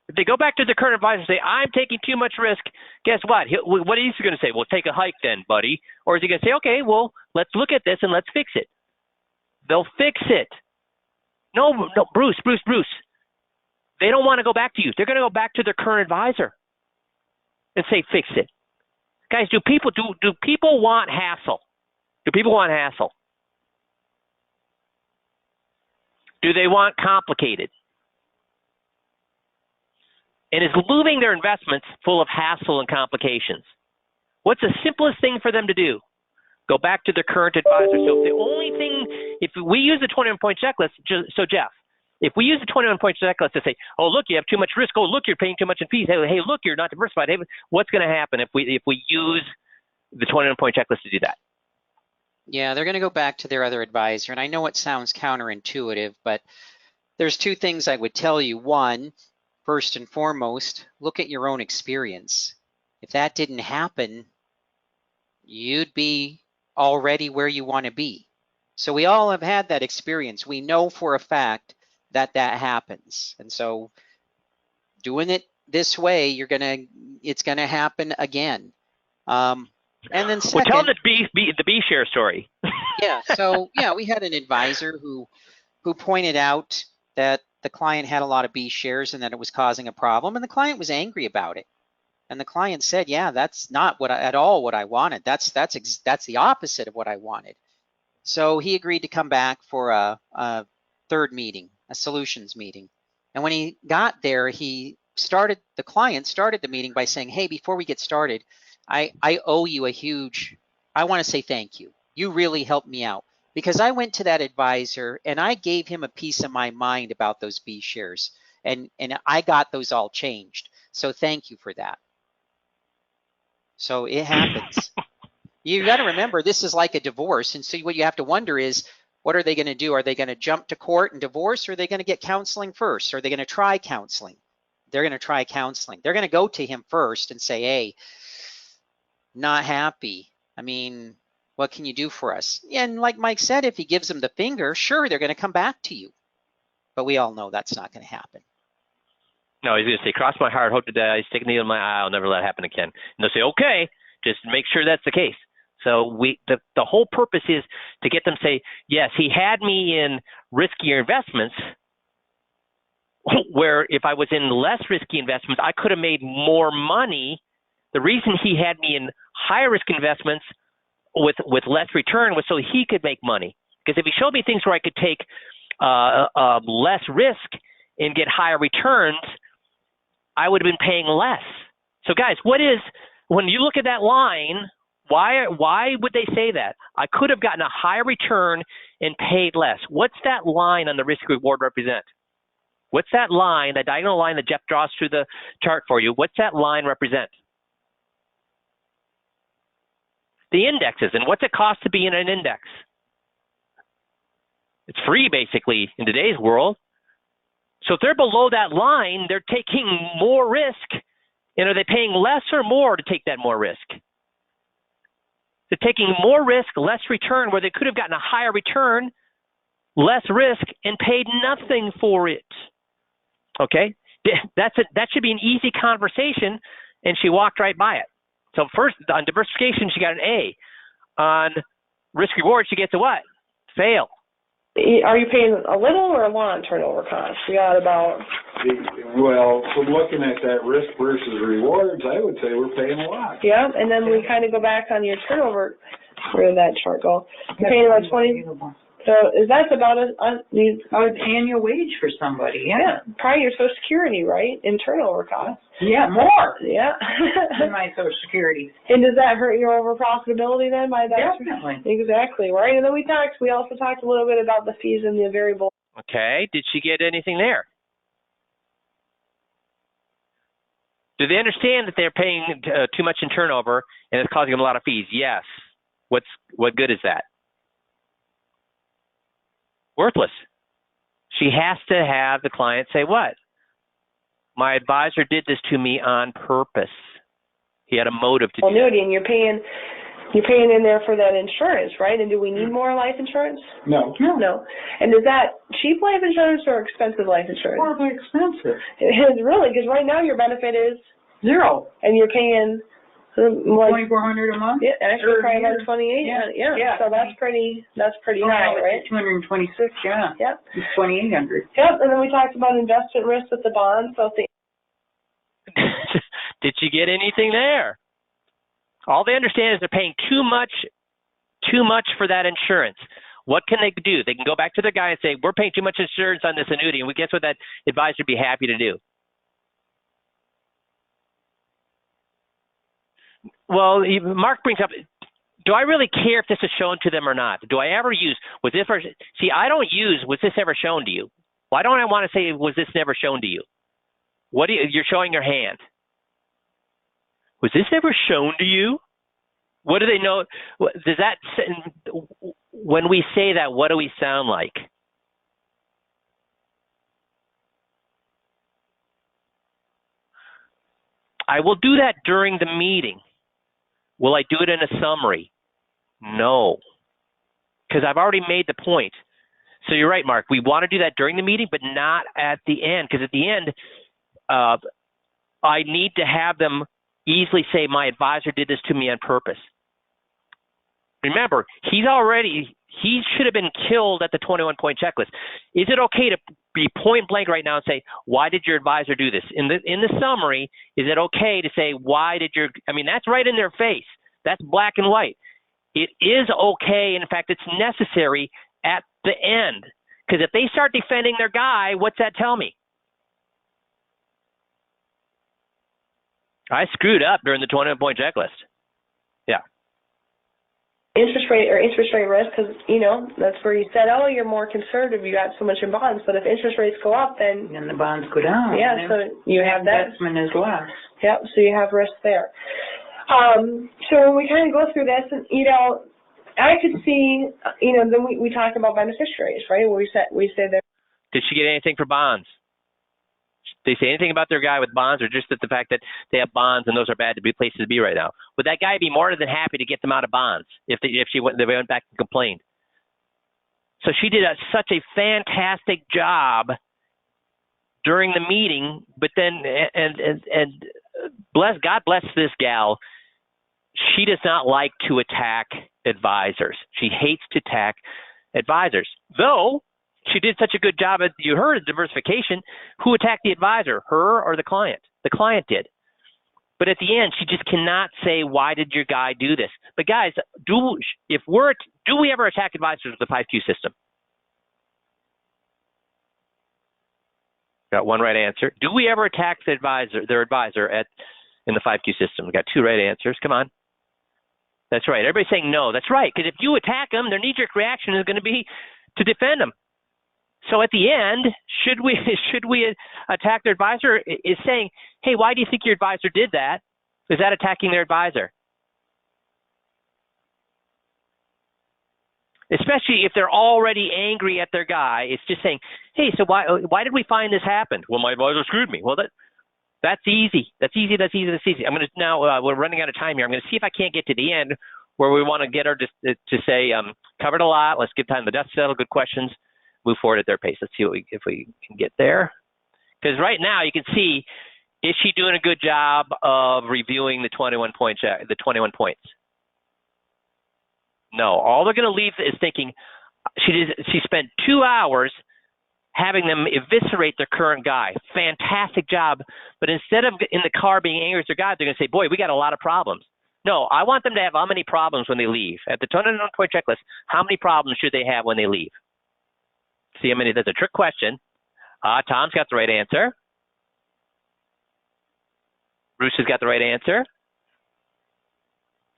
If they go back to the current advisor and say, I'm taking too much risk, guess what? What is he going to say? Well, take a hike then, buddy. Or is he going to say, okay, well, let's look at this and let's fix it. They'll fix it. No, Bruce. They don't want to go back to you. They're going to go back to their current advisor and say, fix it. Guys, do people want hassle? Do people want hassle? Do they want complicated? And is moving their investments full of hassle and complications? What's the simplest thing for them to do? Go back to their current advisor. So if the only thing, if we use the 21-point checklist, so Jeff, if we use the 21-point checklist to say, oh, look, you have too much risk. Oh, look, you're paying too much in fees. Hey, look, you're not diversified. Hey, what's going to happen if we use the 21-point checklist to do that? Yeah, they're going to go back to their other advisor. And I know it sounds counterintuitive, but there's two things I would tell you. One, first and foremost, look at your own experience. If that didn't happen, you'd be already where you want to be. So we all have had that experience. We know for a fact that happens. And so doing it this way, it's going to happen again. And then second, well, tell them the B share story. Yeah. So yeah, we had an advisor who pointed out that the client had a lot of B shares and that it was causing a problem, and the client was angry about it. And the client said, "Yeah, that's not at all what I wanted. That's the opposite of what I wanted." So he agreed to come back for a third meeting, a solutions meeting. And when he got there, he the client started the meeting by saying, hey, before we get started, I owe you I want to say thank you. You really helped me out because I went to that advisor and I gave him a piece of my mind about those B shares and I got those all changed. So thank you for that. So it happens. You got to remember, this is like a divorce. And so what you have to wonder is, what are they going to do? Are they going to jump to court and divorce, or are they going to get counseling first? Are they going to try counseling? They're going to try counseling. They're going to go to him first and say, hey, not happy. I mean, what can you do for us? And like Mike said, if he gives them the finger, sure, they're going to come back to you. But we all know that's not going to happen. No, he's going to say, cross my heart, hope to die, stick a needle in my eye, I'll never let it happen again. And they'll say, okay, just make sure that's the case. So the whole purpose is to get them to say, yes, he had me in riskier investments, where if I was in less risky investments, I could have made more money. The reason he had me in higher risk investments with less return was so he could make money. Because if he showed me things where I could take less risk and get higher returns, I would have been paying less. So guys, when you look at that line, why would they say that? I could have gotten a higher return and paid less. What's that line on the risk reward represent? What's that line, that diagonal line that Jeff draws through the chart for you? What's that line represent? The indexes. And what's it cost to be in an index? It's free, basically, in today's world. So if they're below that line, they're taking more risk. And are they paying less or more to take that more risk? They're taking more risk, less return, where they could have gotten a higher return, less risk, and paid nothing for it. Okay? That should be an easy conversation, and she walked right by it. So first, on diversification, she got an A. On risk reward, she gets a what? Fail. Are you paying a little or a lot on turnover costs? We got about... Well, from looking at that risk versus rewards, I would say we're paying a lot. Yeah, and then we kind of go back on your turnover. Where did that chart go? You're paying about 20... So that's about an annual wage for somebody, yeah. Probably your Social Security, right? In turnover costs. Yeah, more. Yeah. Than my Social Security. And does that hurt your over profitability then by that? Definitely. Exactly, right? And then we also talked a little bit about the fees and the variable. Okay, did she get anything there? Do they understand that they're paying too much in turnover and it's causing them a lot of fees? Yes. What good is that? Worthless. She has to have the client say what? My advisor did this to me on purpose. He had a motive to do annuity, and you're paying in there for that insurance, right? And do we need more life insurance? No. No. And is that cheap life insurance or expensive life insurance? Horribly expensive. It is really, because right now your benefit is zero, and you're paying $2,400 a month. Yeah, actually probably about 28. Yeah. So that's pretty high, right? 226. Yeah. Yep. It's 2,800. Yep. And then we talked about investment risk with the bonds. So did you get anything there? All they understand is they're paying too much for that insurance. What can they do? They can go back to their guy and say, we're paying too much insurance on this annuity, and guess what that advisor would be happy to do? Well, Mark brings up, do I really care if this is shown to them or not? Do I ever use, was this ever shown to you? Why don't I want to say, was this never shown to you? You're showing your hand. Was this ever shown to you? What do they know? When we say that, what do we sound like? I will do that during the meeting. Will I do it in a summary? No, because I've already made the point. So you're right, Mark. We want to do that during the meeting, but not at the end, because at the end, I need to have them easily say, my advisor did this to me on purpose. Remember, he should have been killed at the 21-point checklist. Is it okay to be point blank right now and say, why did your advisor do this? In the summary, is it okay to say, that's right in their face. That's black and white. It is okay. In fact, it's necessary at the end. Because if they start defending their guy, what's that tell me? I screwed up during the 21-point checklist. Yeah. Interest rate risk, because, that's where you said, oh, you're more conservative, you got so much in bonds, but if interest rates go up, then, And the bonds go down. yeah, and so you have that. investment is less. Yep, so you have risk there. So when we kind of go through this, and, I could see, then we talk about beneficiaries, right? Where we said that. Did she get anything for bonds? Did they say anything about their guy with bonds, or just that the fact that they have bonds and those are bad to be places to be right now? Would that guy be more than happy to get them out of bonds if they went back and complained? So she did such a fantastic job during the meeting, but then and God bless this gal. She does not like to attack advisors. She hates to attack advisors, though. She did such a good job at, you heard, diversification. Who attacked the advisor, her or the client? The client did. But at the end, she just cannot say, why did your guy do this? But guys, do we ever attack advisors with the 5Q system? Got one right answer. Do we ever attack their advisor in the 5Q system? We got two right answers. Come on. That's right. Everybody's saying no. That's right. Because if you attack them, their knee-jerk reaction is going to be to defend them. So at the end, should we attack their advisor? Is saying, hey, why do you think your advisor did that? Is that attacking their advisor? Especially if they're already angry at their guy. It's just saying, hey, so why did we find this happened? Well, my advisor screwed me. Well, that's easy. That's easy. I'm going to now, we're running out of time here. I'm going to see if I can't get to the end where we want to get her to say, covered a lot. Let's give time to the dust settle. Good questions. Move forward at their pace. Let's see if we can get there. Because right now you can see, is she doing a good job of reviewing the 21 points? No. All they're going to leave is thinking she spent 2 hours having them eviscerate their current guy. Fantastic job. But instead of in the car being angry at their guy, they're going to say, boy, we got a lot of problems. No, I want them to have how many problems when they leave. At the 21-point checklist, how many problems should they have when they leave? See how many? That's a trick question. Tom's got the right answer. Bruce has got the right answer.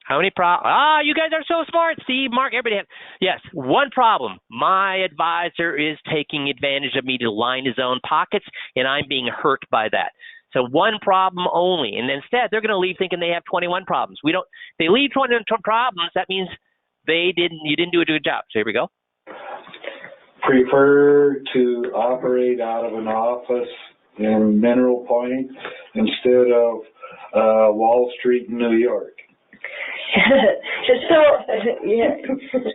How many problems? You guys are so smart. Steve, Mark, everybody. Yes, one problem. My advisor is taking advantage of me to line his own pockets, and I'm being hurt by that. So one problem only. And instead, they're going to leave thinking they have 21 problems. They leave 21 problems. That means you didn't do a good job. So here we go. Prefer to operate out of an office in Mineral Point instead of Wall Street in New York.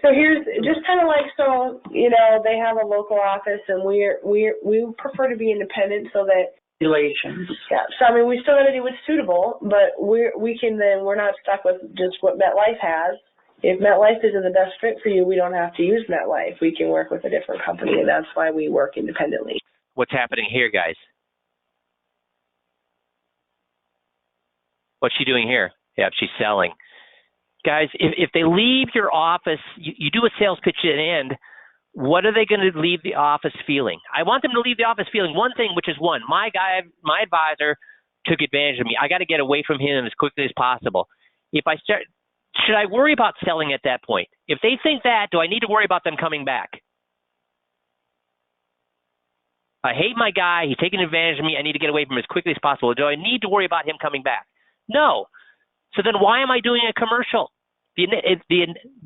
So here's just kind of like, they have a local office and we prefer to be independent so that Relations. Yeah. So I mean, we still got to do what's suitable, but we're not stuck with just what MetLife has. If MetLife isn't the best fit for you, we don't have to use MetLife. We can work with a different company, and that's why we work independently. What's happening here, guys? What's she doing here? Yeah, she's selling. Guys, if they leave your office, you do a sales pitch at the end, what are they going to leave the office feeling? I want them to leave the office feeling one thing, which is my advisor took advantage of me. I got to get away from him as quickly as possible. Should I worry about selling at that point? If they think that, do I need to worry about them coming back? I hate my guy. He's taking advantage of me. I need to get away from him as quickly as possible. Do I need to worry about him coming back? No. So then why am I doing a commercial? The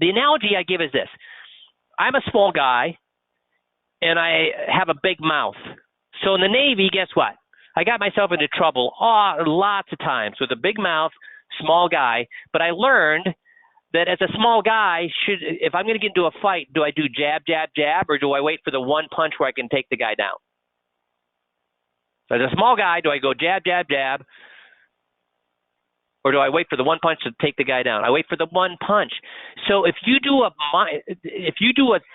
analogy I give is this. I'm a small guy, and I have a big mouth. So in the Navy, guess what? I got myself into trouble lots of times with a big mouth, small guy. But I learned that as a small guy, if I'm going to get into a fight, do I do jab, jab, jab, or do I wait for the one punch where I can take the guy down? So as a small guy, do I go jab, jab, jab, or do I wait for the one punch to take the guy down? I wait for the one punch. So if you do a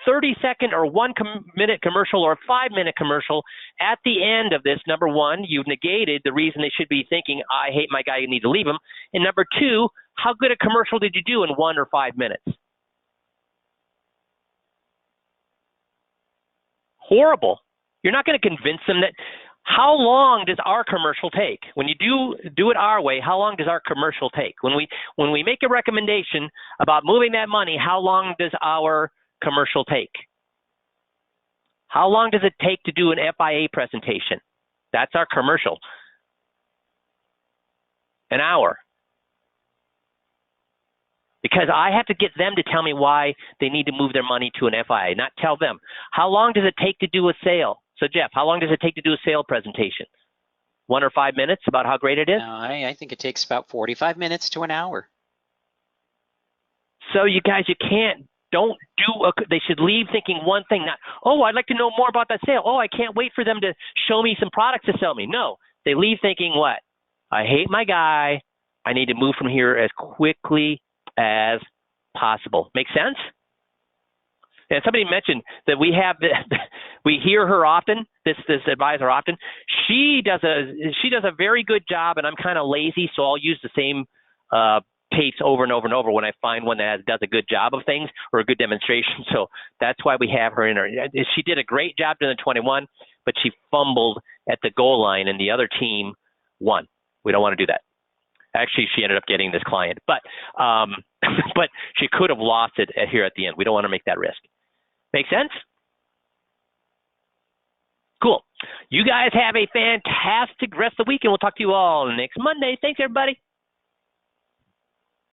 30-second or 1 minute commercial or a 5-minute commercial, at the end of this, number one, you've negated the reason they should be thinking, I hate my guy, you need to leave him. And number two, how good a commercial did you do in 1 or 5 minutes? Horrible. You're not going to convince them that. how long does our commercial take? When you do it our way, how long does our commercial take? When we make a recommendation about moving that money, how long does our commercial take? How long does it take to do an FIA presentation? That's our commercial. An hour. Because I have to get them to tell me why they need to move their money to an FIA, not tell them. How long does it take to do a sale? So Jeff, how long does it take to do a sale presentation? 1 or 5 minutes about how great it is? No, I think it takes about 45 minutes to an hour. So you guys, they should leave thinking one thing, not, oh, I'd like to know more about that sale. Oh, I can't wait for them to show me some products to sell me. No, they leave thinking what? I hate my guy. I need to move from here as quickly as possible. Make sense? And somebody mentioned that we hear her often, this advisor often. She does a very good job, and I'm kind of lazy, so I'll use the same tapes over and over and over when I find one that does a good job of things or a good demonstration. So that's why we have her in her. She did a great job during the 21, but she fumbled at the goal line, and the other team won. We don't want to do that. Actually, she ended up getting this client, but she could have lost it here at the end. We don't want to make that risk. Make sense? Cool. You guys have a fantastic rest of the week, and we'll talk to you all next Monday. Thanks, everybody.